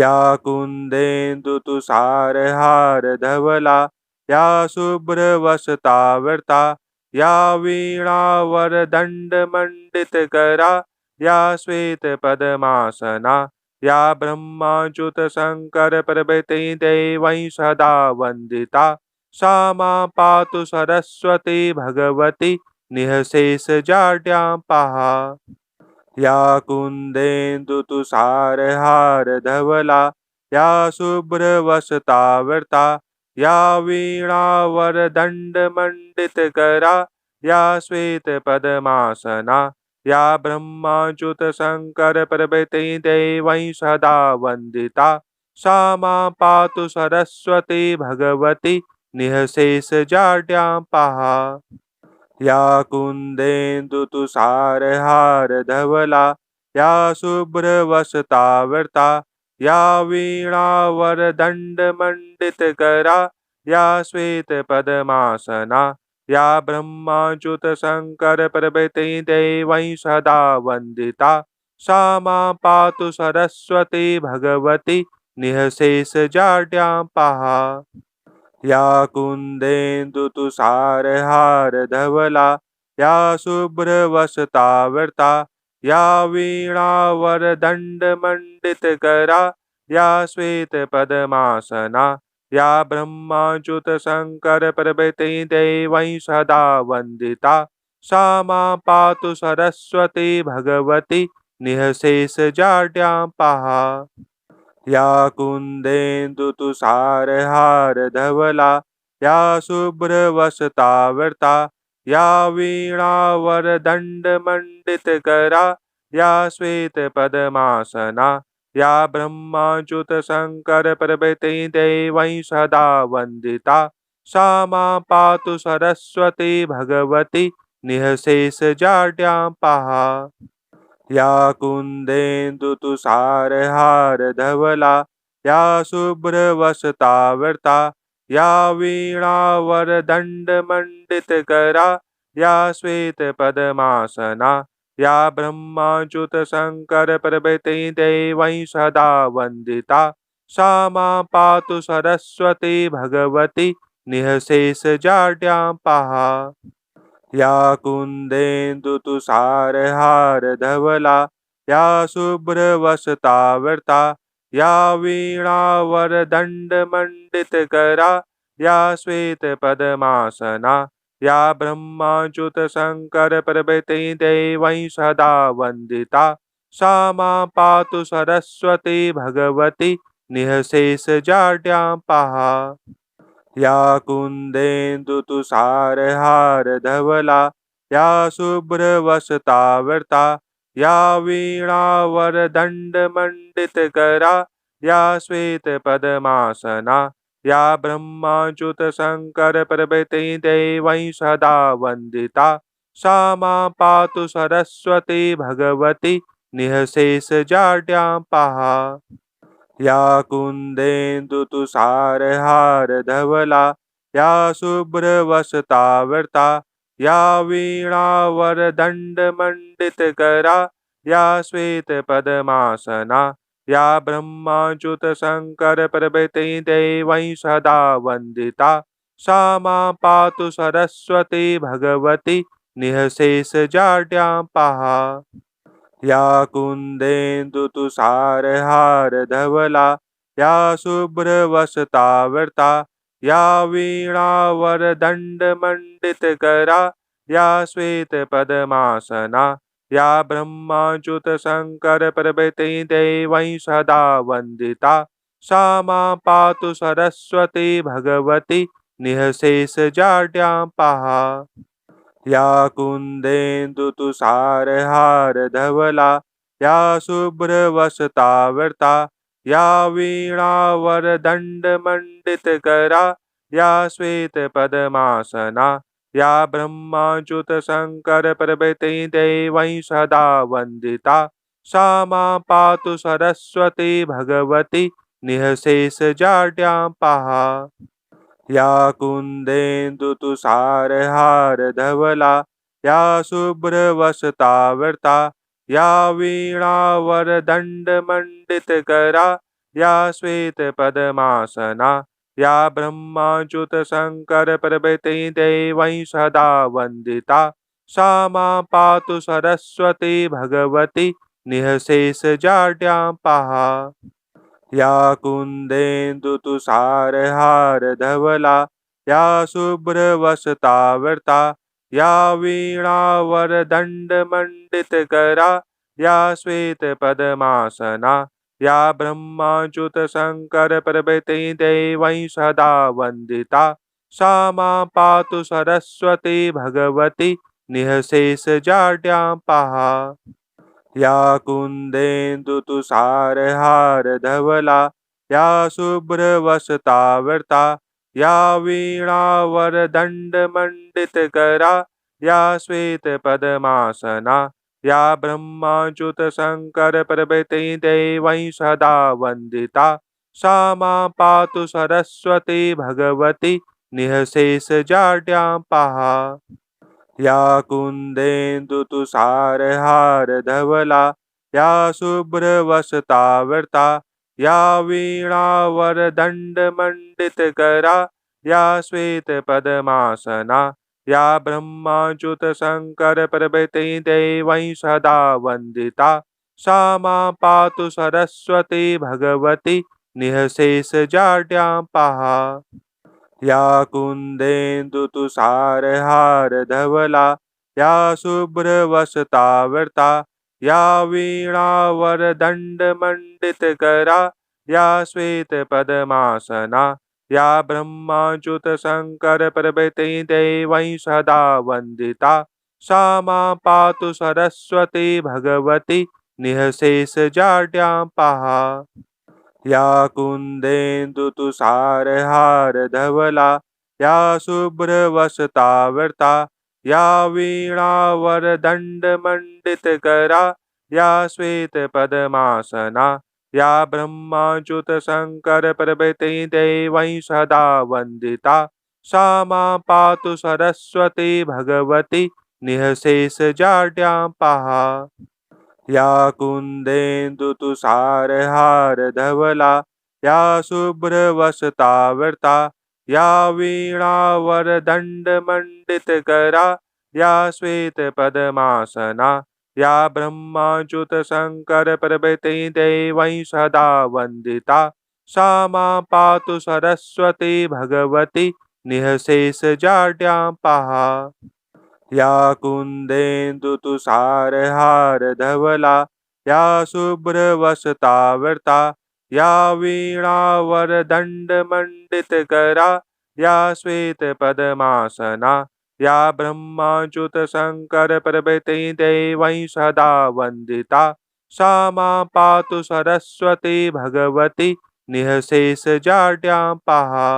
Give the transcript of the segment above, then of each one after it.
या कुन्देन्दुतुषारहारधवला या शुभ्रवसतावृता या वीणावरदण्डमण्डितकरा या श्वेतपद्मासना या ब्रह्माच्युतशङ्करप्रभृतिदेवैः सदा वन्दिता सा मा पातु सरस्वती भगवती निःशेषजाड्यां पाहा। या कुन्देन्दुतुषारहारधवला या शुभ्रवसतावृता या वीणावरदण्डमण्डितकरा या श्वेतपद्मासना या ब्रह्माच्युतशङ्करप्रभृतिदेवैः सदा वन्दिता सा मा पातु सरस्वती भगवती निःशेषजाड्यां पाहा। या कुन्देन्दुतुषारहारधवला या शुभ्रवसतावृता या वीणावरदण्डमण्डितकरा या श्वेतपद्मासना या ब्रह्माच्युतशङ्करप्रभृतिदेवैः सदा वन्दिता सा मा पातु सरस्वती भगवती निःशेषजाड्यां पाहा। या कुन्देन्दुतुषारहारधवला या शुभ्रवसतावृता या वीणावरदण्डमण्डितकरा या श्वेतपद्मासना या ब्रह्माच्युतशङ्करप्रभृतिदेवैः सदा वन्दिता सा मा पातु सरस्वती भगवती निःशेषजाड्यां पाहा। या कुन्देन्दुतुषारहारधवला या शुभ्रवसतावृता या वीणावरदण्डमण्डितकरा या श्वेतपद्मासना या ब्रह्माच्युतशङ्करप्रभृतिदेवैः सदा वन्दिता सा मा पातु सरस्वती भगवती निःशेषजाड्यां पाहा। या कुन्देन्दुतुषारहारधवला या शुभ्रवसतावृता या वीणावरदण्डमण्डितकरा या श्वेतपद्मासना या ब्रह्माच्युतशङ्करप्रभृतिदेवैः सदा वन्दिता सा मा पातु सरस्वती भगवती निःशेषजाड्यां पाहा। या कुन्देन्दुतुषारहारधवला या शुभ्रवसतावृता या वीणावरदण्डमण्डितकरा या श्वेतपद्मासना या ब्रह्माच्युतशङ्करप्रभृतिदेवैः सदा वन्दिता सा मा पातु सरस्वती भगवती निःशेषजाड्यां पाहा। या कुन्देन्दुतुषारहारधवला या शुभ्रवसतावृता या वीणावरदण्डमण्डितकरा या श्वेतपद्मासना या ब्रह्माच्युतशङ्करप्रभृतिदेवैः सदा वन्दिता सा मा पातु सरस्वती भगवती निःशेषजाड्यां पाहा। या कुन्देन्दुतुषारहारधवला या शुभ्रवसतावृता या वीणावरदण्डमण्डितकरा या श्वेतपद्मासना या ब्रह्माच्युतशङ्करप्रभृतिदेवैः सदा वन्दिता सा मा पातु सरस्वती भगवती निःशेषजाड्यां पाहा। या कुन्देन्दुतुषारहारधवला या शुभ्रवसतावृता या वीणावरदण्डमण्डितकरा या श्वेतपद्मासना या ब्रह्माच्युतशङ्करप्रभृतिदेवैः सदा वन्दिता सा मा पातु सरस्वती भगवती निःशेषजाड्यां पाहा। या कुन्देन्दुतुषारहारधवला या शुभ्रवसतावृता या वीणावरदण्डमण्डितकरा या श्वेतपद्मासना या ब्रह्माच्युतशङ्करप्रभृतिदेवैः सदा वन्दिता सा मा पातु सरस्वती भगवती निःशेषजाड्यां पाहा। या कुन्देन्दुतुषारहारधवला या शुभ्रवसतावृता या वीणावरदण्डमण्डितकरा या श्वेतपद्मासना या ब्रह्माच्युतशङ्करप्रभृति देवैः सदा वन्दिता सा मां पातु सरस्वती भगवती निःशेषजाड्यां पाहा। या कुन्देन्दुतुषारहारधवला या शुभ्रवसतावृता या वीणावरदण्डमण्डितकरा या श्वेतपद्मासना या ब्रह्माच्युतशङ्करप्रभृति देवैः सदा वन्दिता सा मां पातु सरस्वती भगवती निःशेषजाड्यां पाहा। या कुन्देन्दुतुषारहारधवला या शुभ्रवसतावृता या वीणावरदण्डमण्डितकरा या श्वेतपद्मासना या ब्रह्माच्युतशङ्करप्रभृति देवैः सदा वन्दिता सा मां पातु सरस्वती भगवती निःशेषजाड्यां पाहा। या कुन्देन्दुतुषारहारधवला या शुभ्रवसतावृता या वीणावरदण्डमण्डितकरा या श्वेतपद्मासना या ब्रह्माच्युतशङ्करप्रभृति देवैः सदा वन्दिता सा मां पातु सरस्वती भगवती निःशेषजाड्यां पाहा। या कुन्देन्दुतुषारहारधवला या शुभ्रवसतावृता या वीणावरदण्डमण्डितकरा या श्वेतपद्मासना या ब्रह्माच्युतशङ्करप्रभृति देवैः सदा वन्दिता सा मां पातु सरस्वती भगवती निःशेषजाड्यां पाहा। या कुन्देन्दुतुषारहारधवला या शुभ्रवसतावृता या वीणावरदण्डमण्डितकरा या श्वेतपद्मासना या ब्रह्माच्युतशङ्करप्रभृति देवैः सदा वन्दिता सा मां पातु सरस्वती भगवती निःशेषजाड्यां पाहा। या कुन्देन्दुतुषारहारधवला या शुभ्रवसतावृता या वीणावरदण्डमण्डितकरा या श्वेतपद्मासना या ब्रह्माच्युतशङ्करप्रभृति देवैः सदा वन्दिता सा मां पातु सरस्वती भगवती निःशेषजाड्यां पाहा। या कुन्देन्दुतुषारहारधवला या शुभ्रवसतावृता या वीणावरदण्डमण्डितकरा या श्वेतपद्मासना या ब्रह्माच्युतशङ्करप्रभृति देवैः सदा वन्दिता सा मां पातु सरस्वती भगवती निःशेषजाड्यां पाहा।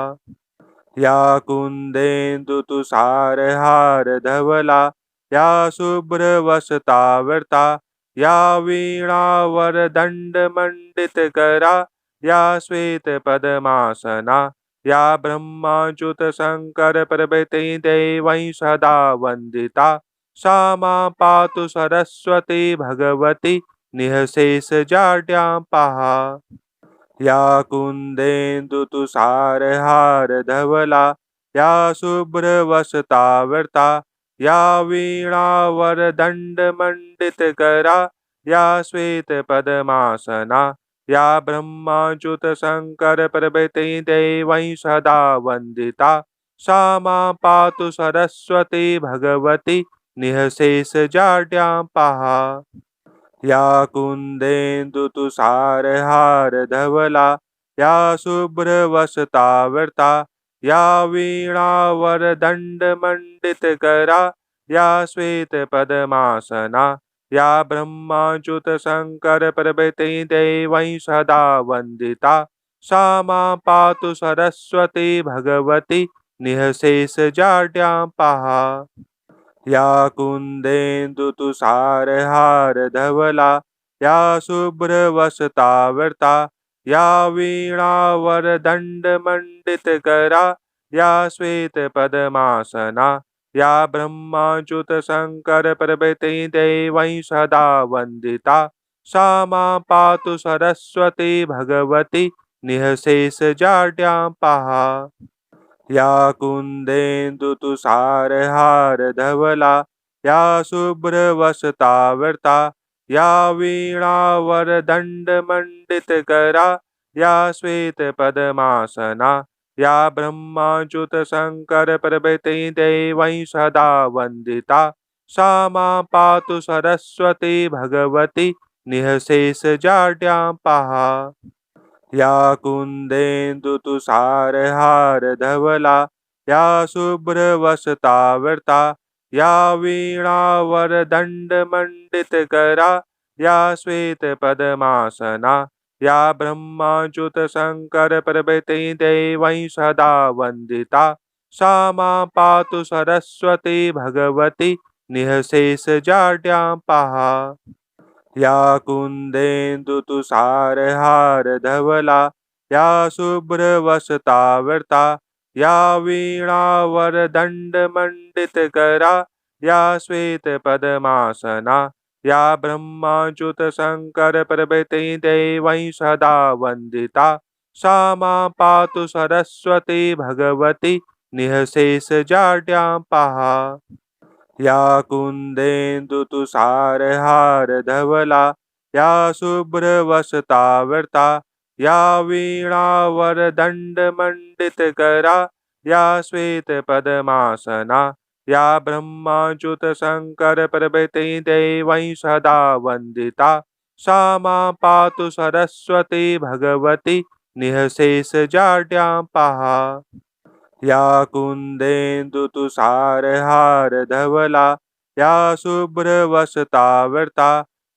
या कुन्देन्दुतुषारहारधवला या शुभ्रवसतावृता या वीणावरदण्डमण्डितकरा या श्वेतपद्मासना या ब्रह्माच्युतशङ्करप्रभृति देवैः सदा वन्दिता सा मां पातु सरस्वती भगवती निःशेषजाड्यां पाहा। या कुन्देन्दुतुषारहारधवला या शुभ्रवसतावृता या वीणावरदण्डमण्डितकरा या श्वेतपद्मासना या ब्रह्माच्युतशङ्करप्रभृति देवैः सदा वन्दिता सा मां पातु सरस्वती भगवती निःशेषजाड्यां पाहा। या कुन्देन्दुतुषारहारधवला या शुभ्रवसतावृता या वीणावरदण्डमण्डितकरा या श्वेतपद्मासना या ब्रह्माच्युतशङ्करप्रभृति देवैः सदा वन्दिता सा मां पातु सरस्वती भगवती निःशेषजाड्यां पाहा। या कुन्देन्दुतुषारहारधवला या शुभ्रवसतावृता या वीणावरदण्डमण्डितकरा या श्वेतपद्मासना या ब्रह्माच्युतशङ्करप्रभृति देवैः सदा वन्दिता सा मां पातु सरस्वती भगवती निःशेषजाड्यां पाहा। या कुन्देन्दुतुषारहारधवला या शुभ्रवसतावृता या वीणावरदण्डमण्डितकरा या श्वेतपद्मासना या ब्रह्माच्युतशङ्करप्रभृति देवैः सदा वन्दिता सा मां पातु सरस्वती भगवती निःशेषजाड्यां पाहा। या कुन्देन्दुतुषारहारधवला या शुभ्रवसतावृता या वीणावरदण्डमण्डितकरा या श्वेतपद्मासना या ब्रह्माच्युतशङ्करप्रभृति देवैः सदा वन्दिता सा मां पातु सरस्वती भगवती निःशेषजाड्यां पाहा। या कुन्देन्दुतुषारहारधवला या शुभ्रवसतावृता या वीणावरदण्डमण्डितकरा या श्वेतपद्मासना या ब्रह्माच्युतशङ्करप्रभृति देवैः सदा वन्दिता सा मां पातु सरस्वती भगवती निःशेषजाड्यां पाहा। या कुन्देन्दुतुषारहारधवला या शुभ्रवसतावृता या वीणावरदण्डमण्डितकरा या श्वेतपद्मासना या ब्रह्माच्युतशङ्करप्रभृति देवैः सदा वन्दिता सा मां पातु सरस्वती भगवती निःशेषजाड्यां पाहा। या कुन्देन्दुतुषारहारधवला या शुभ्रवसतावृता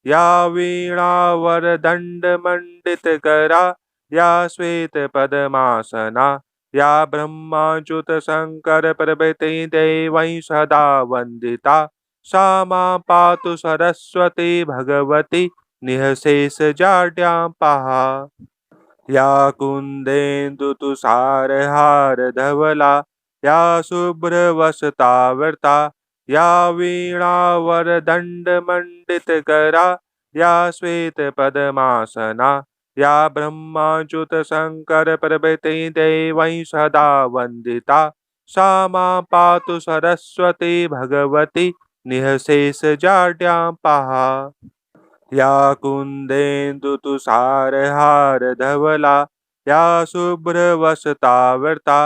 या वीणावरदण्डमण्डितकरा या श्वेतपद्मासना या ब्रह्माच्युतशङ्करप्रभृति देवैः सदा वन्दिता सा मां पातु सरस्वती भगवती निःशेषजाड्यां पाहा। या कुन्देन्दुतुषारहारधवला या शुभ्रवसतावृता या वीणावरदण्डमण्डितकरा या श्वेतपद्मासना या ब्रह्माच्युतशङ्करप्रभृति देवैः सदा वन्दिता सा मां पातु सरस्वती भगवती निःशेषजाड्यां पाहा। या कुन्देन्दुतुषारहारधवला या शुभ्रवसतावृता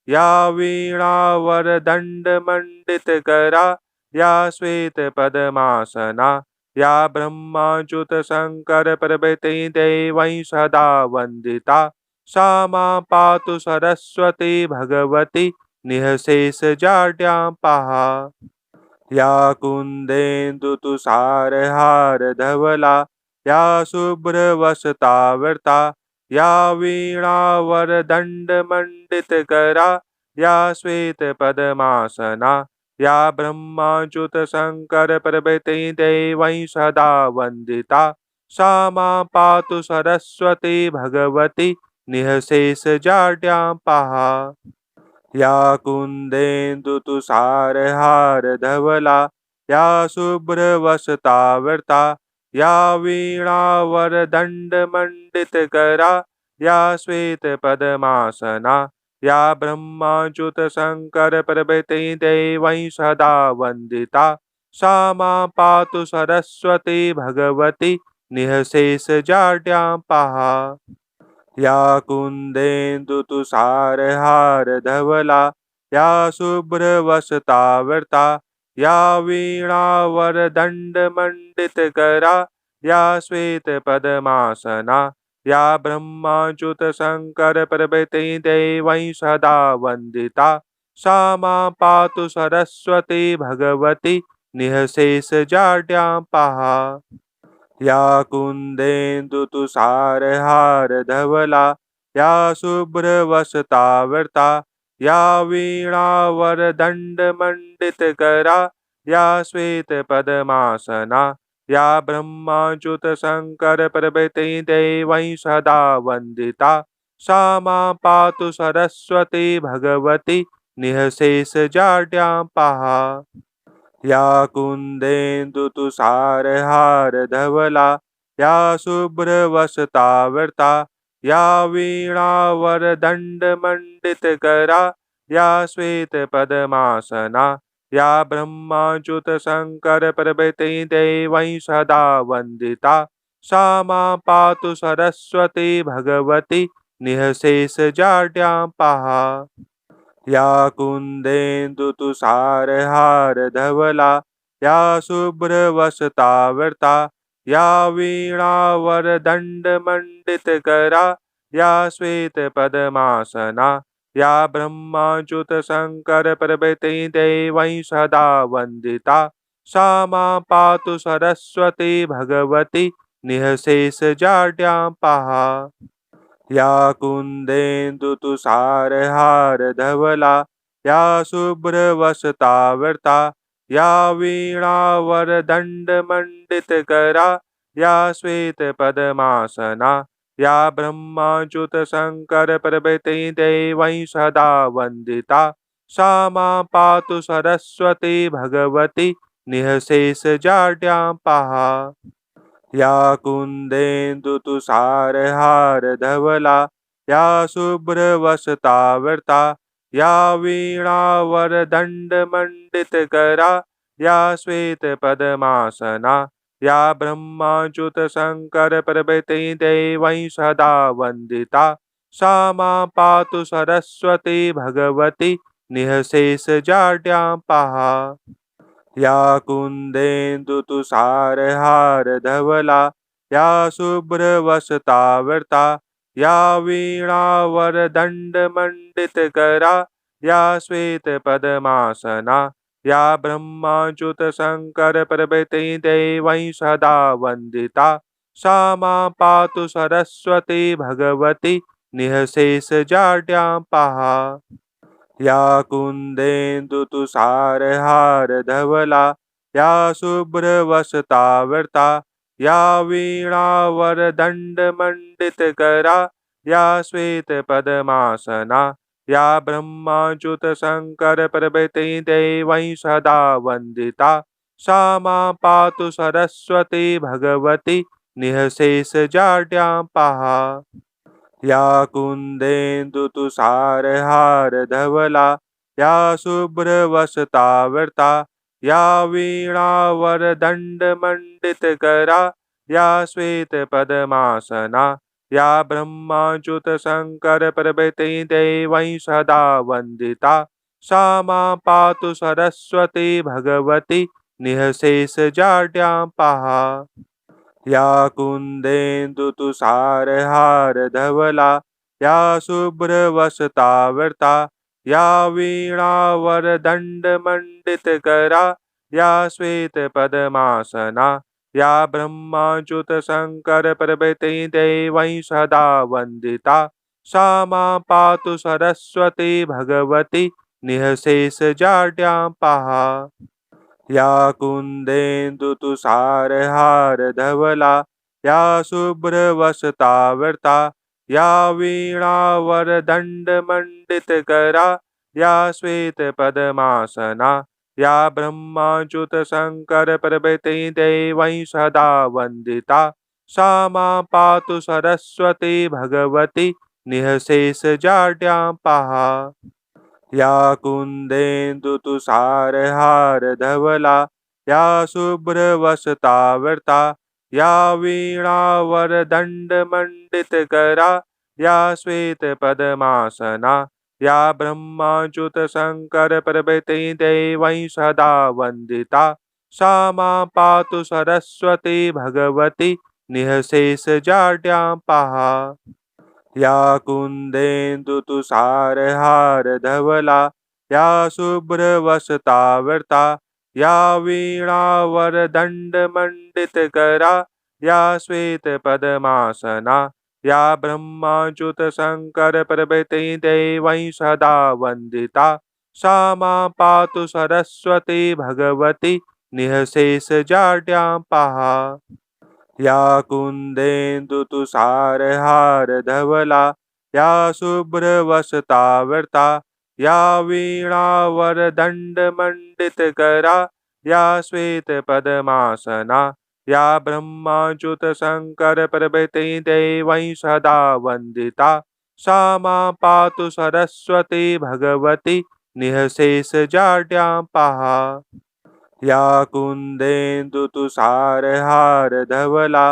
या वीणावरदण्डमण्डितकरा या श्वेतपद्मासना या ब्रह्माच्युतशङ्करप्रभृति देवैः सदा वन्दिता सा मां पातु सरस्वती भगवती निःशेषजाड्यां पाहा। या कुन्देन्दुतुषारहारधवला या शुभ्रवसतावृता या वीणावरदण्डमण्डितकरा या श्वेतपद्मासना या ब्रह्माच्युतशङ्करप्रभृति देवैः सदा वन्दिता सा मां पातु सरस्वती भगवती निःशेषजाड्यां पाहा। या कुन्देन्दुतुषारहारधवला या शुभ्रवसतावृता या वीणावरदण्डमण्डितकरा या श्वेतपद्मासना या ब्रह्माच्युतशङ्करप्रभृति देवैः सदा वन्दिता सा मां पातु सरस्वती भगवती निःशेषजाड्यां पाहा। या कुन्देन्दुतुषारहारधवला या शुभ्रवसतावृता या वीणावरदण्डमण्डितकरा या श्वेतपद्मासना या ब्रह्माच्युतशङ्करप्रभृति देवैः सदा वन्दिता सा मां पातु सरस्वती भगवती निःशेषजाड्यां पाहा। या कुन्देन्दुतुषारहारधवला या शुभ्रवसतावृता या वीणावरदण्डमण्डितकरा या श्वेतपद्मासना या ब्रह्माच्युतशङ्करप्रभृति देवैः सदा वन्दिता सा मां पातु सरस्वती भगवती निःशेषजाड्यां पाहा। या कुन्देन्दुतुषारहारधवला या शुभ्रवसतावृता या वीणावरदण्डमण्डितकरा या श्वेतपद्मासना या ब्रह्माच्युतशङ्करप्रभृतिदेवैः सदा वन्दिता सा मां पातु सरस्वती भगवती निःशेषजाड्यां पाहा। या कुन्देन्दुतुषारहारधवला या शुभ्रवसतावृता या वीणावरदण्डमण्डितकरा या श्वेतपद्मासना या ब्रह्माच्युतशङ्करप्रभृतिदेवैः सदा वन्दिता सा मां पातु सरस्वती भगवती निःशेषजाड्यां पाहा। या कुन्देन्दुतुषारहारधवला या शुभ्रवसतावृता या वीणावरदण्डमण्डितकरा या श्वेतपद्मासना या ब्रह्माच्युतशङ्करप्रभृतिदेवैः सदा वन्दिता सा मां पातु सरस्वती भगवती निःशेषजाड्यां पाहा। या कुन्देन्दुतुषारहारधवला या शुभ्रवसतावृता या वीणावरदण्डमण्डितकरा या श्वेतपद्मासना या ब्रह्माच्युतशङ्करप्रभृतिदेवैः सदा वन्दिता सा मां पातु सरस्वती भगवती निःशेषजाड्यां पाहा। या कुन्देन्दुतुषारहारधवला या शुभ्रवसतावृता या वीणावरदण्डमण्डितकरा या श्वेतपद्मासना या ब्रह्माच्युतशङ्करप्रभृतिदेवैः सदा वन्दिता सा मां पातु सरस्वती भगवती निःशेषजाड्यां पाहा। या कुन्देन्दुतुषारहारधवला या शुभ्रवसतावृता या वीणावरदण्डमण्डितकरा या श्वेतपद्मासना या ब्रह्माच्युतशङ्करप्रभृतिदेवैः सदा वन्दिता सा मां पातु सरस्वती भगवती निःशेषजाड्यां पाहा। या कुन्देन्दुतुषारहारधवला या शुभ्रवसतावृता या वीणावरदण्डमण्डितकरा या श्वेतपद्मासना या ब्रह्माच्युतशङ्करप्रभृतिदेवैः सदा वन्दिता सा मां पातु सरस्वती भगवती निःशेषजाड्यां पाहा। या कुन्देन्दुतुषारहारधवला या शुभ्रवसतावृता या वीणावरदण्डमण्डितकरा या श्वेतपद्मासना या ब्रह्माच्युतशङ्करप्रभृतिदेवैः सदा वन्दिता सा मां पातु सरस्वती भगवती निःशेषजाड्यां पाहा। या कुन्देन्दुतुषारहारधवला या शुभ्रवसतावृता या वीणावरदण्डमण्डितकरा या श्वेतपद्मासना या ब्रह्माच्युतशङ्करप्रभृतिदेवैः सदा वन्दिता सा मां पातु सरस्वती भगवती निःशेषजाड्यां पाहा। या कुन्देन्दुतुषारहारधवला या शुभ्रवसतावृता या वीणावरदण्डमण्डितकरा या श्वेतपद्मासना या ब्रह्माच्युतशङ्करप्रभृतिदेवैः सदा वन्दिता सा मां पातु सरस्वती भगवती निःशेषजाड्यां पाहा। या कुन्देन्दुतुषारहारधवला या शुभ्रवसतावृता या वीणावरदण्डमण्डितकरा या श्वेतपद्मासना या ब्रह्माच्युतशङ्करप्रभृतिदेवैः सदा वन्दिता सा मां पातु सरस्वती भगवती निःशेषजाड्यां पाहा। या कुन्देन्दुतुषारहारधवला या शुभ्रवसतावृता या वीणावरदण्डमण्डितकरा या श्वेतपद्मासना या ब्रह्माच्युत शंकर प्रभृति देवैः सदा वन्दिता सा मां पातु सरस्वती भगवती निःशेषजाड्यां पाहा। या कुन्देन्दुतुषारहारधवला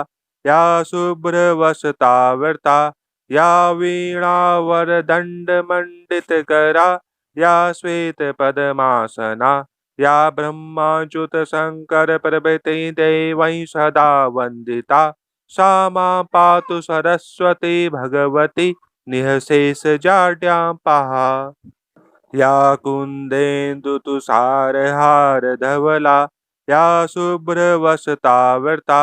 या शुभ्रवसतावृता या वीणावरदण्डमण्डितकरा या श्वेतपद्मासना या ब्रह्माच्युतशङ्करप्रभृति देवैः सदा वन्दिता सा मां पातु सरस्वती भगवती निःशेषजाड्यां पाहा। या कुन्देन्दुतुषारहारधवला या शुभ्रवसतावृता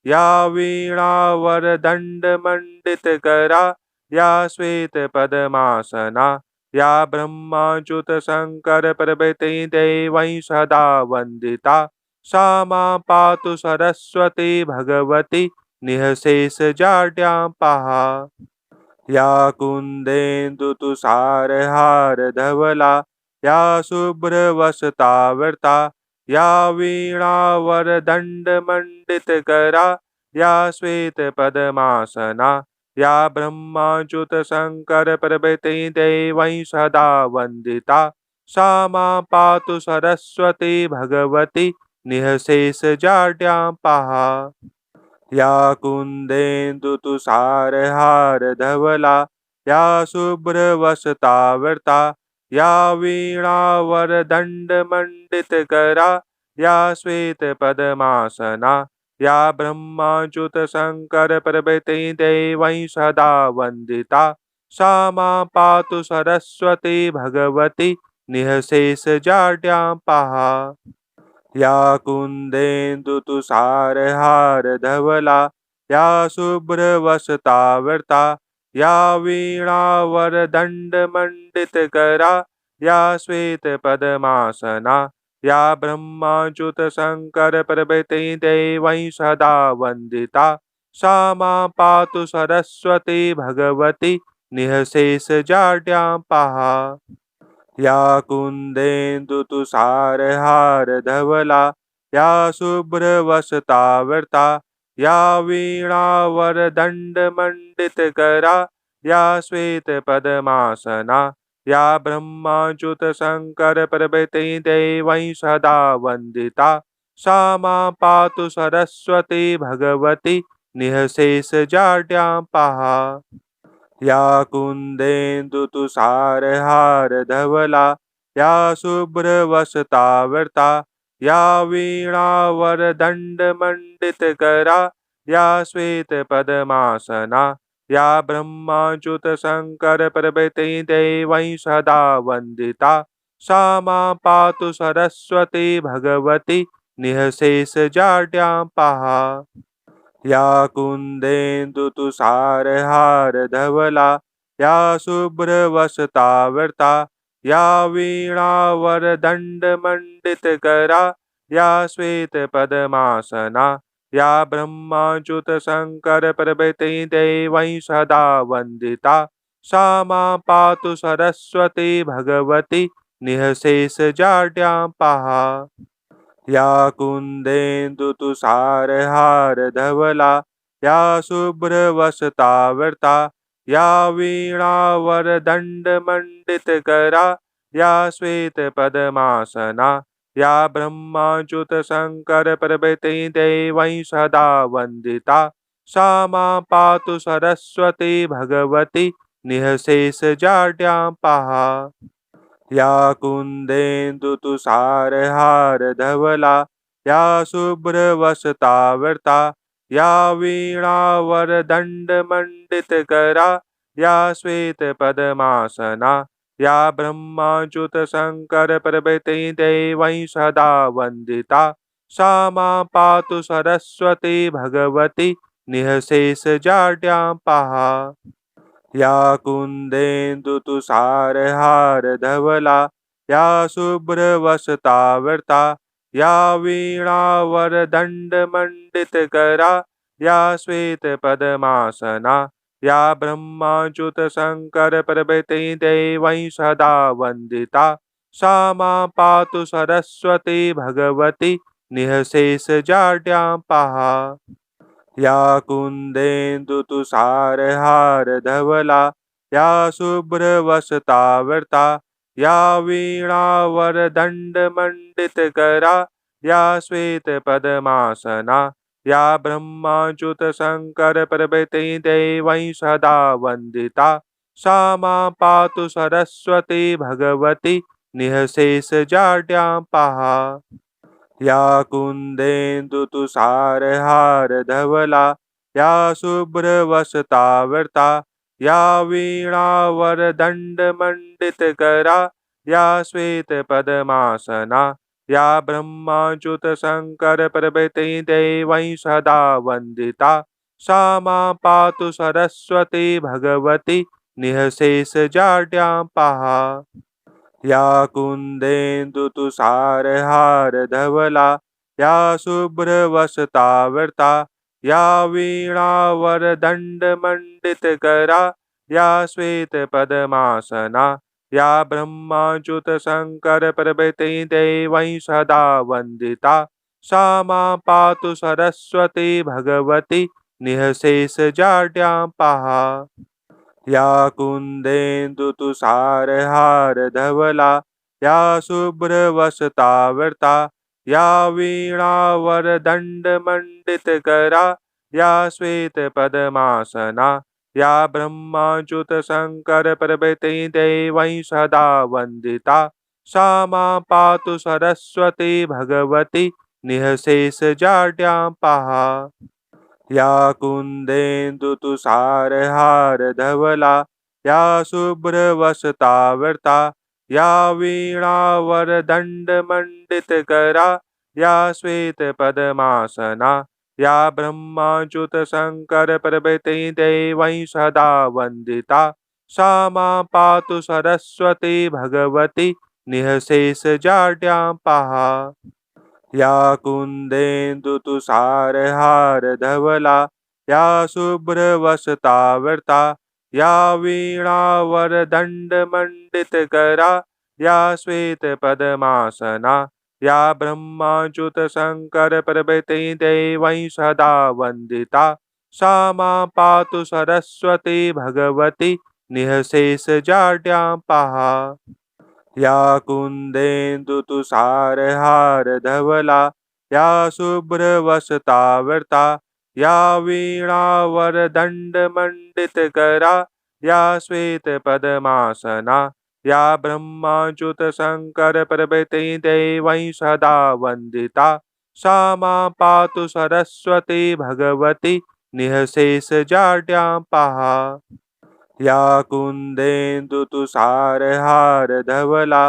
या वीणावरदण्डमण्डितकरा या श्वेतपद्मासना या ब्रह्माच्युतशङ्करप्रभृति देवैः सदा वन्दिता सा मां पातु सरस्वती भगवती निःशेषजाड्यां पाहा। या कुन्देन्दुतुषारहारधवला या शुभ्रवसतावृता या वीणावरदण्डमण्डितकरा या श्वेतपद्मासना या ब्रह्माच्युतशङ्करप्रभृति देवैः सदा वन्दिता सा मां पातु सरस्वती भगवती निःशेषजाड्यां पाहा। या कुन्देन्दुतुषारहारधवला या शुभ्रवसतावृता या वीणावरदण्डमण्डितकरा या श्वेतपद्मासना या ब्रह्माच्युतशङ्करप्रभृति देवैः सदा वन्दिता सा मां पातु सरस्वती भगवती निःशेषजाड्यां पाहा। या कुन्देन्दुतुषारहारधवला या शुभ्रवसतावृता या वीणावरदण्डमण्डितकरा या श्वेतपद्मासना या ब्रह्माच्युतशङ्करप्रभृति देवैः सदा वन्दिता सा मां पातु सरस्वती भगवती निःशेषजाड्यां पाहा। या कुन्देन्दुतुषारहारधवला या शुभ्रवसतावृता या वीणावरदण्डमण्डितकरा या श्वेतपद्मासना या ब्रह्माच्युतशङ्करप्रभृति देवैः सदा वन्दिता सा मां पातु सरस्वती भगवती निःशेषजाड्यां पाहा। या कुन्देन्दुतुषारहारधवला या शुभ्रवसतावृता या वीणावरदण्डमण्डितकरा या श्वेतपद्मासना या ब्रह्माच्युतशङ्करप्रभृति देवैः सदा वन्दिता सा मां पातु सरस्वती भगवती निःशेषजाड्यां पाहा। या कुन्देन्दुतुषारहारधवला या शुभ्रवसतावृता या वीणावरदण्डमण्डितकरा या श्वेतपद्मासना या ब्रह्माच्युतशङ्करप्रभृति देवैः सदा वन्दिता सा मां पातु सरस्वती भगवती निःशेषजाड्यां पाहा। या कुन्देन्दुतुषारहारधवला या शुभ्रवसतावृता या वीणावरदण्डमण्डितकरा या श्वेतपद्मासना या ब्रह्माच्युतशङ्करप्रभृति देवैः सदा वन्दिता सा मां पातु सरस्वती भगवती निःशेषजाड्यां पाहा। या कुन्देन्दुतुषारहारधवला या शुभ्रवसतावृता या वीणावरदण्डमण्डितकरा या श्वेतपद्मासना या ब्रह्माच्युतशङ्करप्रभृति देवैः सदा वन्दिता सा मां पातु सरस्वती भगवती निःशेषजाड्यां पाहा। या कुन्देन्दुतुषारहारधवला या शुभ्रवसतावृता या वीणावरदण्डमण्डितकरा या श्वेतपद्मासना या ब्रह्माच्युतशङ्करप्रभृति देवैः सदा वन्दिता सा मां पातु सरस्वती भगवती निःशेषजाड्यां पहा। या कुन्देन्दुतुषारहारधवला या शुभ्रवसतावृता या वीणावरदण्डमण्डितकरा या श्वेतपद्मासना या ब्रह्माच्युतशङ्करप्रभृति देवैः सदा वन्दिता सा मां पातु सरस्वती भगवती निःशेषजाड्यां पहा। या कुन्देन्दुतुषारहारधवला या शुभ्रवसतावृता या वीणावरदण्डमण्डितकरा या श्वेतपद्मासना या ब्रह्माच्युतशङ्करप्रभृति देवैः सदा वन्दिता सा मां पातु सरस्वती भगवती निःशेषजाड्यां पहा। या कुन्देन्दुतुषारहारधवला या शुभ्रवसतावृता या वीणावरदण्डमण्डितकरा या श्वेतपद्मासना या ब्रह्माच्युतशङ्करप्रभृति देवैः सदा वन्दिता सा मां पातु सरस्वती भगवती निःशेषजाड्यां पहा। या कुन्देन्दुतुषारहारधवला या शुभ्रवसतावृता या वीणावरदण्डमण्डितकरा या श्वेतपद्मासना या ब्रह्माच्युतशङ्करप्रभृति देवैः सदा वन्दिता सा मां पातु सरस्वती भगवती निःशेषजाड्यां पहा। या कुन्देन्दुतुषारहारधवला या शुभ्रवसतावृता या वीणावरदण्डमण्डितकरा या श्वेतपद्मासना या ब्रह्माच्युतशङ्करप्रभृति देवैः सदा वन्दिता सा मां पातु सरस्वती भगवती निःशेषजाड्यां पहा। या कुन्देन्दुतुषारहारधवला या शुभ्रवसतावृता या वीणावरदण्डमण्डितकरा या श्वेतपद्मासना या ब्रह्माच्युतशङ्करप्रभृति देवैः सदा वन्दिता सा मां पातु सरस्वती भगवती निःशेषजाड्यां पहा। या कुन्देन्दुतुषारहारधवला या शुभ्रवसतावृता या वीणावरदण्डमण्डितकरा या श्वेतपद्मासना या ब्रह्माच्युतशङ्करप्रभृति देवैः सदा वन्दिता सा मां पातु सरस्वती भगवती निःशेषजाड्यां पहा। या कुन्देन्दुतुषारहारधवला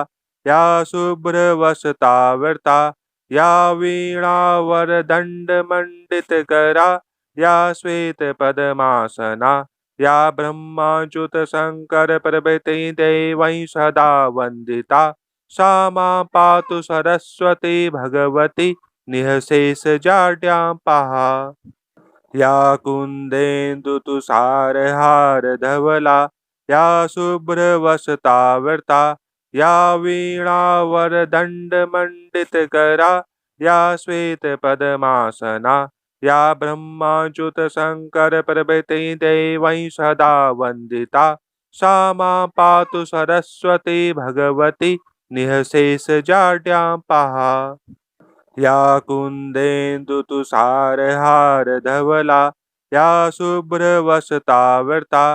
या शुभ्रवसतावृता या वीणावरदण्डमण्डितकरा या श्वेतपद्मासना या ब्रह्माच्युतशङ्करप्रभृति देवैः सदा वन्दिता सा मां पातु सरस्वती भगवती निःशेषजाड्यां पहा। या कुन्देन्दुतुषारहारधवला या शुभ्रवसतावृता या वीणावरदण्डमण्डितकरा या श्वेतपद्मासना या ब्रह्माच्युतशङ्करप्रभृति देवैः सदा वन्दिता सा मां पातु सरस्वती भगवती निःशेषजाड्यां पहा। या कुन्देन्दुतुषारहारधवला या शुभ्रवसतावृता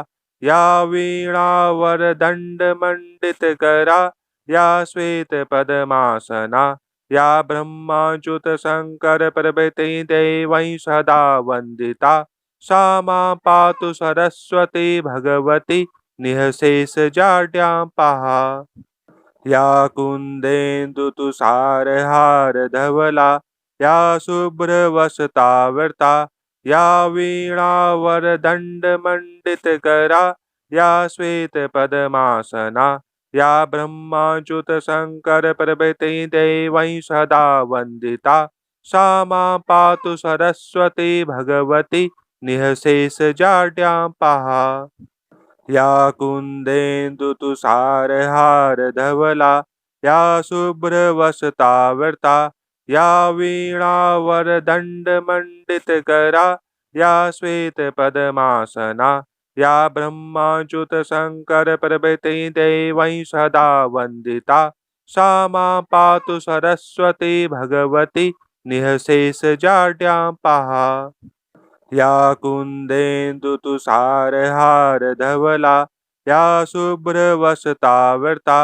या वीणावरदण्डमण्डितकरा या श्वेतपद्मासना या ब्रह्माच्युतशङ्करप्रभृति देवैः सदा वन्दिता सा मां पातु सरस्वती भगवती निःशेषजाड्यां पहा। या कुन्देन्दुतुषारहारधवला या शुभ्रवसतावृता या वीणावरदण्डमण्डितकरा या श्वेतपद्मासना या ब्रह्माच्युतशङ्करप्रभृति देवैः सदा वन्दिता सा मां पातु सरस्वती भगवती निःशेषजाड्यां पहा। या कुन्देन्दुतुषारहारधवला या शुभ्रवसतावृता या वीणावरदण्डमण्डितकरा या श्वेतपद्मासना या ब्रह्माच्युतशङ्करप्रभृतिदेवैः सदा वन्दिता सा मां पातु सरस्वती भगवती निःशेषजाड्यां पाहा। या कुन्देन्दुतुषारहारधवला या शुभ्रवसतावृता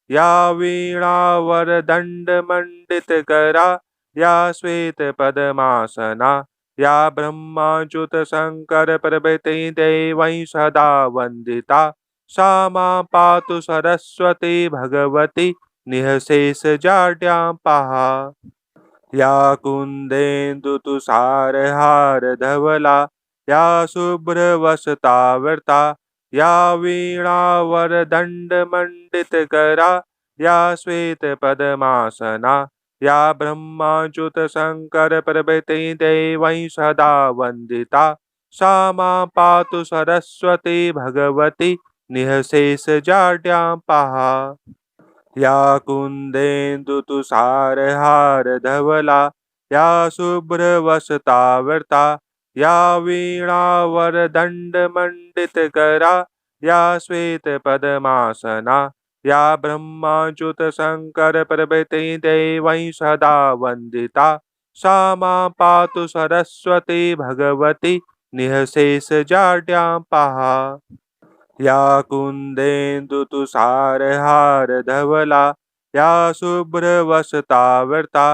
या वीणावरदण्डमण्डितकरा या श्वेतपद्मासना या ब्रह्माच्युतशङ्करप्रभृतिदेवैः सदा वन्दिता सा मां पातु सरस्वती भगवती निःशेषजाड्यां पाहा। या कुन्देन्दुतुषारहारधवला या शुभ्रवसतावृता या वीणावरदण्डमण्डितकरा या श्वेतपद्मासना या ब्रह्माच्युतशङ्करप्रभृतिदेवैः सदा वन्दिता सा मां पातु सरस्वती भगवती निःशेषजाड्यां पाहा। या कुन्देन्दुतुषारहारधवला या शुभ्रवसतावृता या वीणावरदण्डमण्डितकरा या श्वेतपद्मासना या ब्रह्माच्युतशङ्करप्रभृतिदेवैः सदा वन्दिता सा मां पातु सरस्वती भगवती निःशेषजाड्यां पाहा। या कुन्देन्दुतुषारहारधवला या शुभ्रवसतावृता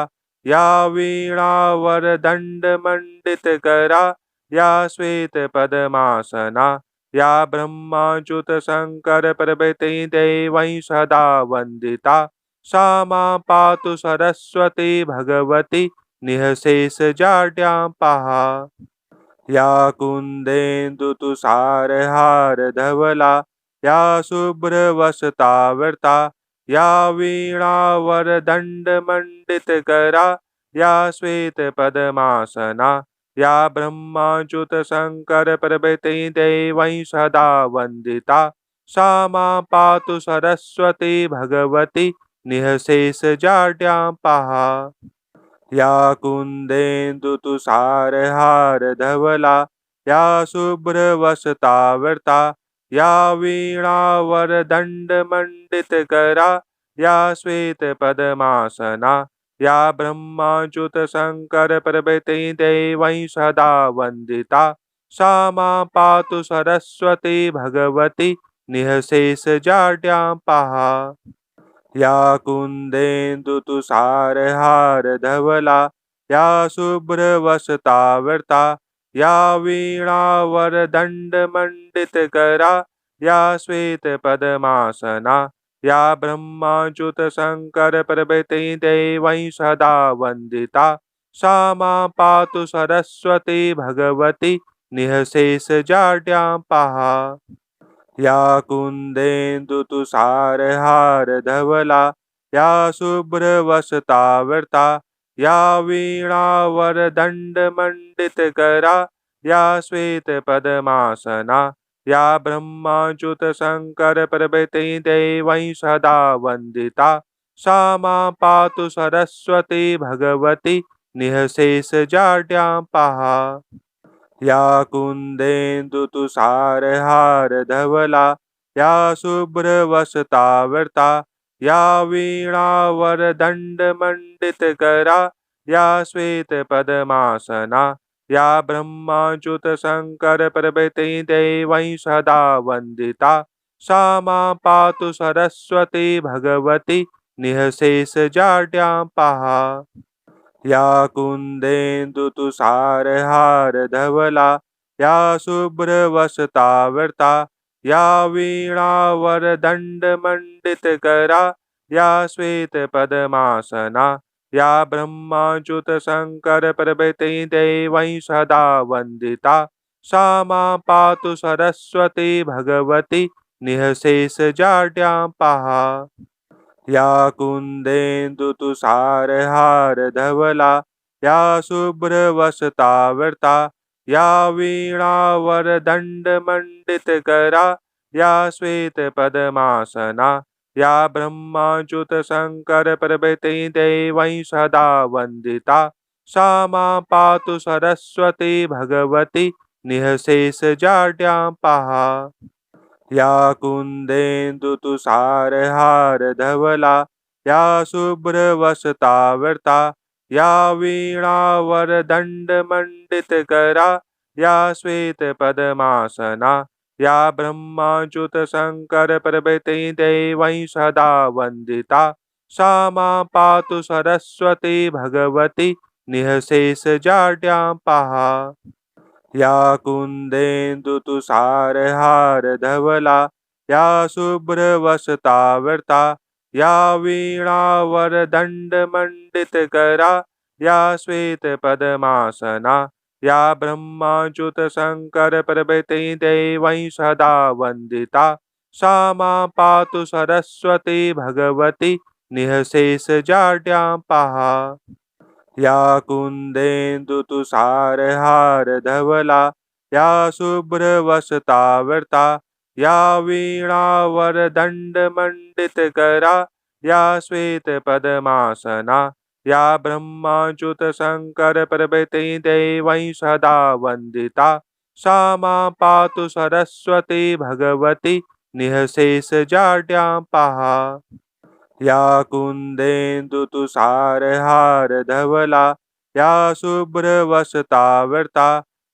या वीणावरदण्डमण्डितकरा या श्वेतपद्मासना या ब्रह्माच्युतशङ्करप्रभृतिदेवैः सदा वन्दिता सा मां पातु सरस्वती भगवती निःशेषजाड्यां पाहा। या कुन्देन्दुतुषारहारधवला या शुभ्रवसतावृता या वीणावरदण्डमण्डितकरा या श्वेतपद्मासना या ब्रह्माच्युतशङ्करप्रभृतिदेवैः सदा वन्दिता सा मां पातु सरस्वती भगवती निःशेषजाड्यां पाहा। या कुन्देन्दुतुषारहारधवला या शुभ्रवसतावृता या वीणावरदण्डमण्डितकरा या श्वेतपद्मासना या ब्रह्माच्युतशङ्करप्रभृतिदेवैः सदा वन्दिता सा मां पातु सरस्वती भगवती निःशेषजाड्यां पाहा। या कुन्देन्दुतुषारहारधवला या शुभ्रवसतावृता या वीणावरदण्डमण्डितकरा या श्वेतपद्मासना या ब्रह्माच्युतशङ्करप्रभृतिदेवैः सदा वन्दिता सा मां पातु सरस्वती भगवती निःशेषजाड्यां पाहा। या कुन्देन्दुतुषारहारधवला या शुभ्रवसतावृता या वीणावरदण्डमण्डितकरा या श्वेतपद्मासना या ब्रह्माच्युतशङ्करप्रभृतिदेवैः सदा वन्दिता सा मां पातु सरस्वती भगवती निःशेषजाड्यां पाहा। या कुन्देन्दुतुषारहारधवला या शुभ्रवसतावृता या वीणावरदण्डमण्डितकरा या श्वेतपद्मासना या ब्रह्माच्युतशङ्करप्रभृतिदेवैः सदा वन्दिता सा मां पातु सरस्वती भगवती निःशेषजाड्यां पाहा। या कुन्देन्दुतुषारहारधवला या शुभ्रवसतावृता या वीणावरदण्डमण्डितकरा या श्वेतपद्मासना या ब्रह्माच्युतशङ्करप्रभृतिदेवैः सदा वन्दिता सा मां पातु सरस्वती भगवती निःशेषजाड्यां पाहा। या कुन्देन्दुतुषारहारधवला या शुभ्रवसतावृता या वीणावरदण्डमण्डितकरा या श्वेतपद्मासना या ब्रह्माच्युत शंकर प्रभृति देवैः सदा वन्दिता सा मां पातु सरस्वती भगवती निःशेषजाड्यां पाहा। या कुन्देन्दुतुषारहारधवला या शुभ्रवसतावृता या वीणावरदण्डमण्डितकरा या श्वेतपद्मासना या ब्रह्माच्युतशङ्करप्रभृति देवैः सदा वन्दिता सा मां पातु सरस्वती भगवती निःशेषजाड्यां पाहा। या कुन्देन्दुतुषारहारधवला या शुभ्रवसतावृता या वीणावरदण्डमण्डितकरा या श्वेतपद्मासना या ब्रह्माच्युतशङ्करप्रभृति देवैः सदा वन्दिता सा मां पातु सरस्वती भगवती निःशेषजाड्यां पाहा। या कुन्देन्दुतुषारहारधवला या शुभ्रवसतावृता या वीणावरदण्डमण्डितकरा या श्वेतपद्मासना या ब्रह्माच्युतशङ्करप्रभृति देवैः सदा वन्दिता सा मां पातु सरस्वती भगवती निःशेषजाड्यां पाहा। या कुन्देन्दुतुषारहारधवला या शुभ्रवसतावृता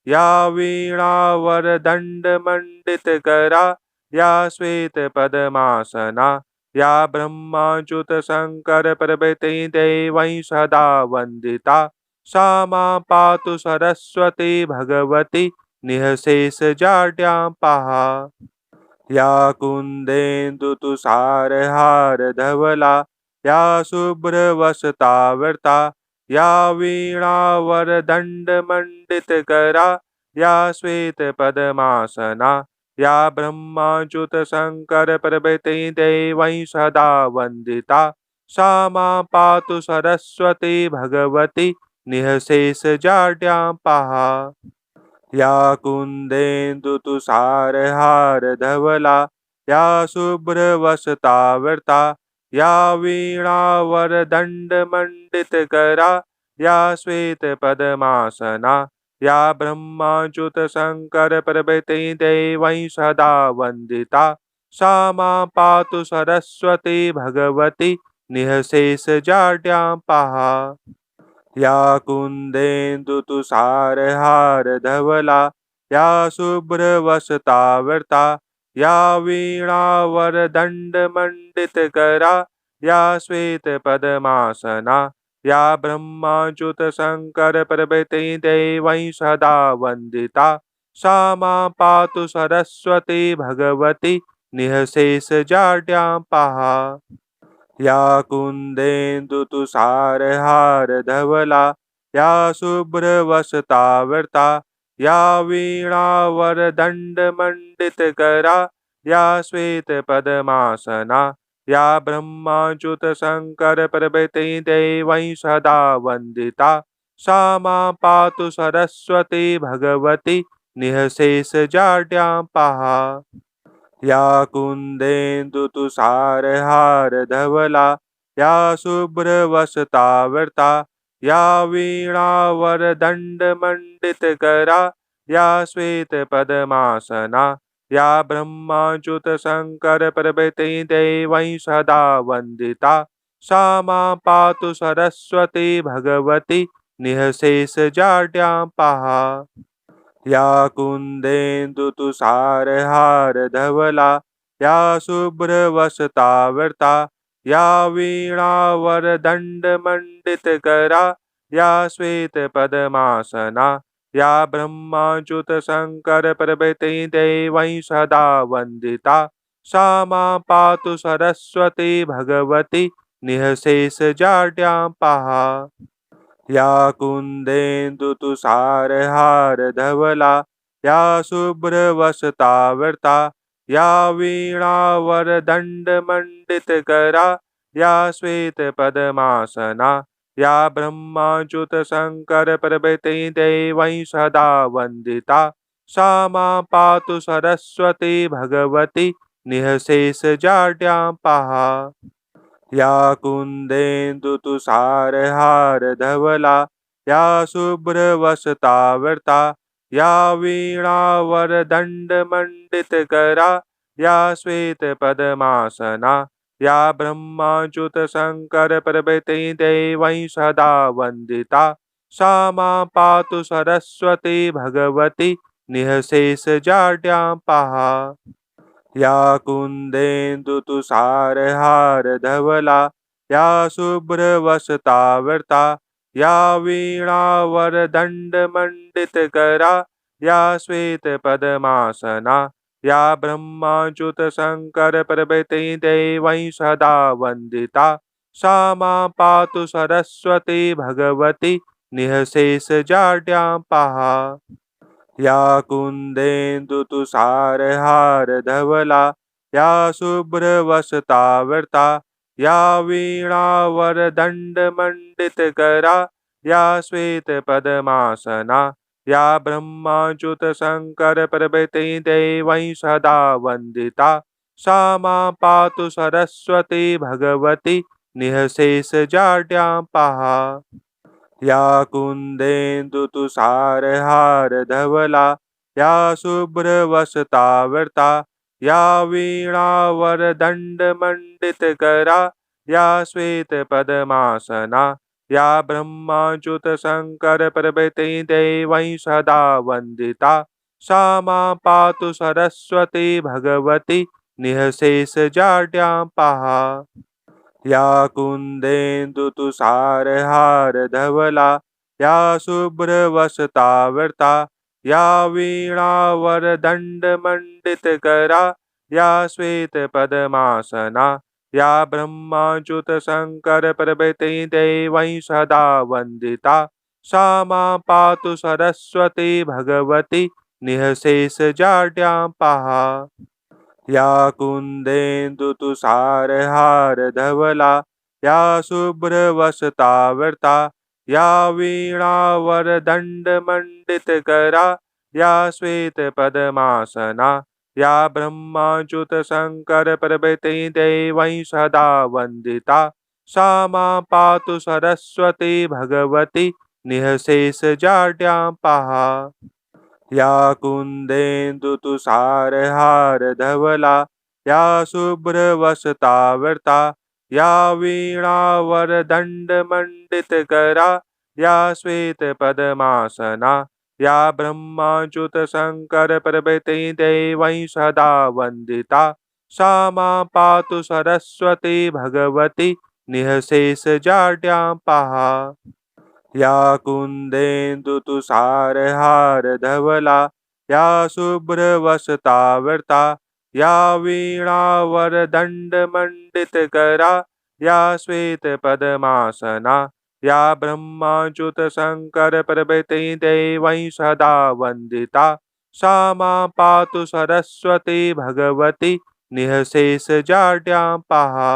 या वीणावरदण्डमण्डितकरा या श्वेतपद्मासना या ब्रह्माच्युतशङ्करप्रभृति देवैः सदा वन्दिता सा मां पातु सरस्वती भगवती निःशेषजाड्यां पाहा। या कुन्देन्दुतुषारहारधवला या शुभ्रवसतावृता या वीणावरदण्डमण्डितकरा या श्वेतपद्मासना या ब्रह्माच्युतशङ्करप्रभृति देवैः सदा वन्दिता सा मां पातु सरस्वती भगवती निःशेषजाड्यां पाहा। या कुन्देन्दुतुषारहारधवला या शुभ्रवसतावृता या वीणावरदण्डमण्डितकरा या श्वेतपद्मासना या ब्रह्माच्युतशङ्करप्रभृति देवैः सदा वन्दिता सा मां पातु सरस्वती भगवती निःशेषजाड्यां पाहा। या कुन्देन्दुतुषारहारधवला या शुभ्रवसतावृता या वीणावरदण्डमण्डितकरा या श्वेतपद्मासना या ब्रह्माच्युतशङ्करप्रभृति देवैः सदा वन्दिता सा मां पातु सरस्वती भगवती निःशेषजाड्यां पाहा। या कुन्देन्दुतुषारहारधवला या शुभ्रवसतावृता या वीणावरदण्डमण्डितकरा या श्वेतपद्मासना या ब्रह्माच्युतशङ्करप्रभृति देवैः सदा वन्दिता सा मां पातु सरस्वती भगवती निःशेषजाड्यां पाहा। या कुन्देन्दुतुषारहारधवला या शुभ्रवसतावृता या वीणावरदण्डमण्डितकरा या श्वेतपद्मासना या ब्रह्माच्युतशङ्करप्रभृति देवैः सदा वन्दिता सा मां पातु सरस्वती भगवती निःशेषजाड्यां पाहा। या कुन्देन्दुतुषारहारधवला या शुभ्रवसतावृता या वीणावरदण्डमण्डितकरा या श्वेतपद्मासना या ब्रह्माच्युतशङ्करप्रभृति देवैः सदा वन्दिता सा मां पातु सरस्वती भगवती निःशेषजाड्यां पाहा। या कुन्देन्दुतुषारहारधवला या शुभ्रवसतावृता या वीणावरदण्डमण्डितकरा या श्वेतपद्मासना या ब्रह्माच्युतशङ्करप्रभृति देवैः सदा वन्दिता सा मां पातु सरस्वती भगवती निःशेष जाड्यां पहा। या कुन्देन्दुतुषारहार धवला या शुभ्रवसतावृता या वीणावरदण्डमण्डितकरा या श्वेतपद्मासना या ब्रह्माच्युतशङ्करप्रभृति देवैः सदा वन्दिता सा मां पातु सरस्वती भगवती निःशेषजाड्यां पहा। या कुन्देन्दुतुषारहारधवला या शुभ्रवसतावृता या वीणावरदण्डमण्डितकरा या श्वेतपद्मासना या ब्रह्माच्युतशङ्करप्रभृति देवैः सदा वन्दिता सा मां पातु सरस्वती भगवती निःशेषजाड्यां पहा। या कुन्देन्दुतुषारहारधवला या शुभ्रवसतावृता या वीणावरदण्डमण्डितकरा या श्वेतपद्मासना या ब्रह्माच्युतशङ्करप्रभृति देवैः सदा वन्दिता सा मां पातु सरस्वती भगवती निःशेषजाड्यां पहा। या कुन्देन्दुतुषारहारधवला या शुभ्रवसतावृता या वीणावरदण्डमण्डितकरा या श्वेतपद्मासना या ब्रह्माच्युतशङ्करप्रभृति देवैः सदा वन्दिता सा मां पातु सरस्वती भगवती निःशेषजाड्यां पहा। या कुन्देन्दुतुषारहारधवला या शुभ्रवसतावृता या वीणावरदण्डमण्डितकरा या श्वेतपद्मासना या ब्रह्माच्युतशङ्करप्रभृति देवैः सदा वन्दिता सा मां पातु सरस्वती भगवती निःशेषजाड्यां पहा। या कुन्देन्दुतुषारहारधवला या शुभ्रवसतावृता या वीणावरदण्डमण्डितकरा या श्वेतपद्मासना या ब्रह्माच्युतशङ्करप्रभृति देवैः सदा वन्दिता सा मां पातु सरस्वती भगवती निःशेषजाड्यां पहा। या कुन्देन्दुतुषारहारधवला या शुभ्रवसतावृता या वीणावरदण्डमण्डितकरा या श्वेतपद्मासना या ब्रह्माच्युतशङ्करप्रभृति देवैः सदा वन्दिता सा मां पातु सरस्वती भगवती निःशेषजाड्यां पहा। या कुन्देन्दुतुषारहारधवला या शुभ्रवसतावृता या वीणावरदण्डमण्डितकरा या श्वेतपद्मासना या ब्रह्माच्युतशङ्करप्रभृति देवैः सदा वन्दिता सा मां पातु सरस्वती भगवती निःशेषजाड्यां पहा।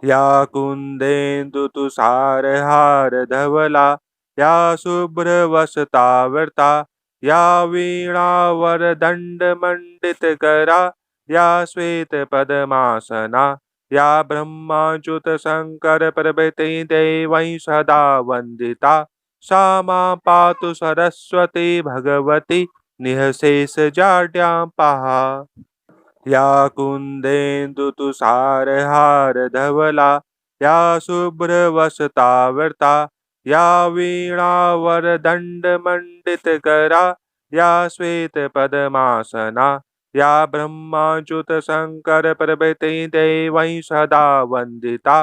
या कुन्देन्दुतुषारहारधवला या शुभ्रवसतावृता या वीणावरदण्डमण्डितकरा या श्वेतपद्मासना या ब्रह्माच्युतशङ्करप्रभृति देवैः सदा वन्दिता सा मां पातु सरस्वती भगवती निःशेषजाड्यां पहा। या कुन्देन्दुतुषारहारधवला या शुभ्रवसतावृता या वीणावरदण्डमण्डितकरा या श्वेतपद्मासना या ब्रह्माच्युतशङ्करप्रभृति देवैः सदा वन्दिता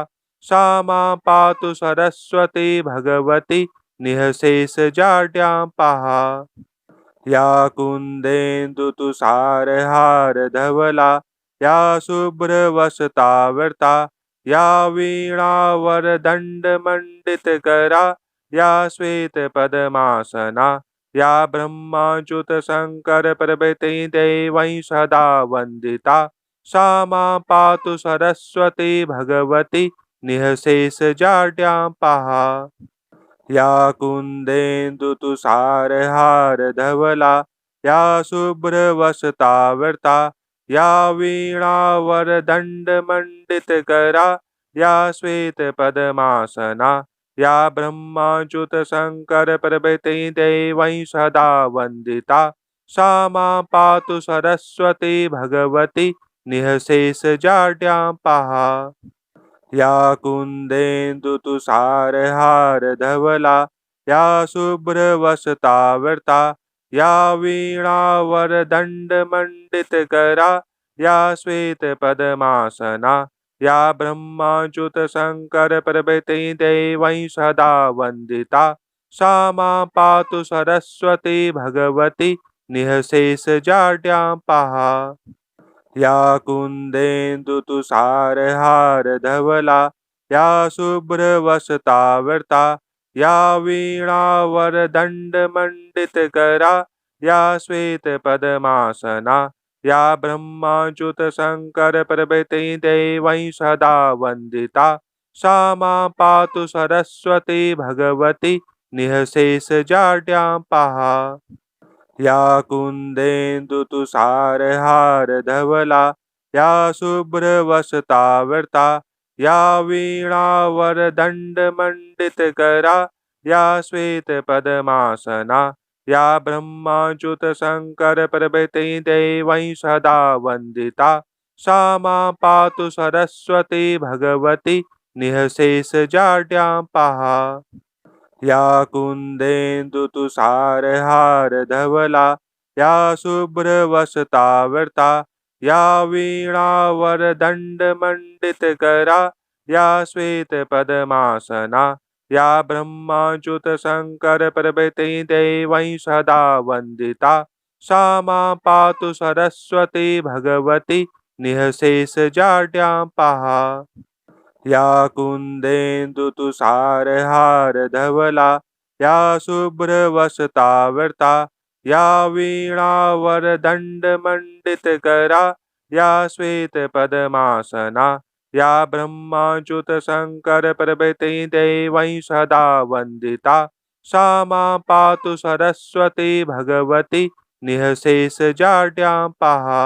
सा मां पातु सरस्वती भगवती निःशेषजाड्यां पहा। या कुन्देन्दुतुषारहारधवला या शुभ्रवसतावृता या वीणावरदण्डमण्डितकरा या श्वेतपद्मासना या ब्रह्माच्युतशङ्करप्रभृति देवैः सदा वन्दिता सा मां पातु सरस्वती भगवती निःशेषजाड्यां पहा। या कुन्देन्दुतुषारहारधवला या शुभ्रवसतावृता या वीणावरदण्डमण्डितकरा या श्वेतपद्मासना या ब्रह्माच्युतशङ्करप्रभृति देवैः सदा वन्दिता सा मां पातु सरस्वती भगवती निःशेषजाड्यां पाहा। या कुन्देन्दुतुषारहारधवला या शुभ्रवसतावृता या वीणावरदण्डमण्डितकरा या श्वेतपद्मासना या ब्रह्माच्युतशङ्करप्रभृति देवैः सदा वन्दिता सा मां पातु सरस्वती भगवती निःशेषजाड्यां पाहा। या कुन्देन्दुतुषारहारधवला या शुभ्रवसतावृता या वीणावरदण्डमण्डितकरा या श्वेतपद्मासना या ब्रह्माच्युतशङ्करप्रभृति देवैः सदा वन्दिता सा मां पातु सरस्वती भगवती निःशेषजाड्यां पाहा। या कुन्देन्दुतुषारहारधवला या शुभ्रवसतावृता या वीणावरदण्डमण्डितकरा या श्वेतपद्मासना या ब्रह्माच्युतशङ्करप्रभृति देवैः सदा वन्दिता सा मां पातु सरस्वती भगवती निःशेषजाड्यां पाहा। या कुन्देन्दुतुषारहारधवला या शुभ्रवसतावृता या वीणावरदण्डमण्डितकरा या श्वेतपद्मासना या ब्रह्माच्युतशङ्करप्रभृति देवैः सदा वन्दिता सा मां पातु सरस्वती भगवती निःशेषजाड्यां पाहा। या कुन्देन्दुतुषारहारधवला या शुभ्रवसतावृता या वीणावरदण्डमण्डितकरा या श्वेतपद्मासना या ब्रह्माच्युतशङ्करप्रभृति देवैः सदा वन्दिता सा मां पातु सरस्वती भगवती निःशेषजाड्यां पाहा।